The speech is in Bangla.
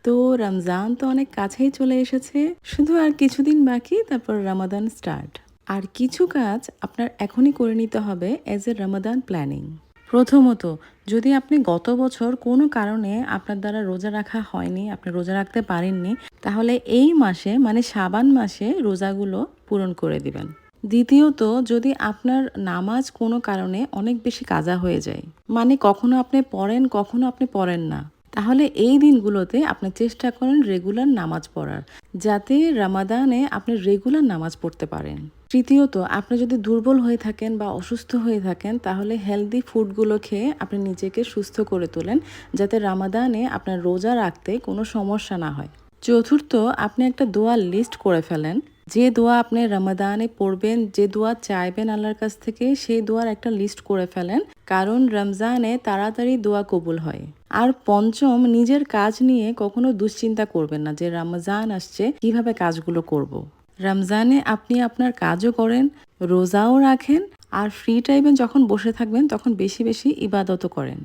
তো রমজান তো অনেক কাছেই চলে এসেছে, শুধু আর কিছুদিন বাকি, তারপর রমাদান স্টার্ট। আর কিছু কাজ আপনার এখনই করে নিতে হবে অ্যাজ এ রমাদান প্ল্যানিং। প্রথমত, যদি আপনি গত বছর কোনো কারণে আপনার দ্বারা রোজা রাখা হয়নি, আপনি রোজা রাখতে পারেননি, তাহলে এই মাসে মানে শাবান মাসে রোজাগুলো পূরণ করে দিবেন। দ্বিতীয়ত, যদি আপনার নামাজ কোনো কারণে অনেক বেশি কাজা হয়ে যায়, মানে কখনো আপনি পড়েন কখনো আপনি পড়েন না, তাহলে এই দিনগুলোতে আপনি চেষ্টা করেন রেগুলার নামাজ পড়ার, যাতে রমাদানে আপনি রেগুলার নামাজ পড়তে পারেন। তৃতীয়ত, আপনি যদি দুর্বল হয়ে থাকেন বা অসুস্থ হয়ে থাকেন, তাহলে হেলদি ফুডগুলো খেয়ে আপনি নিজেকে সুস্থ করে তোলেন, যাতে রমাদানে আপনার রোজা রাখতে কোনো সমস্যা না হয়। চতুর্থ, আপনি একটা দোয়ার লিস্ট করে ফেলেন। যে দোয়া আপনি রমাদানে পড়বেন, যে দোয়া চাইবেন আল্লাহর কাছ থেকে, সেই দোয়ার একটা লিস্ট করে ফেলেন, কারণ রমজানে তাড়াতাড়ি দোয়া কবুল হয়। আর পঞ্চম, নিজের কাজ নিয়ে কখনো দুশ্চিন্তা করবেন না যে রমজান আসছে, কিভাবে কাজগুলো করব। রমজানে আপনি আপনার কাজও করেন, রোজাও রাখেন, আর ফ্রি টাইমে যখন বসে থাকবেন তখন বেশি বেশি ইবাদতও করেন।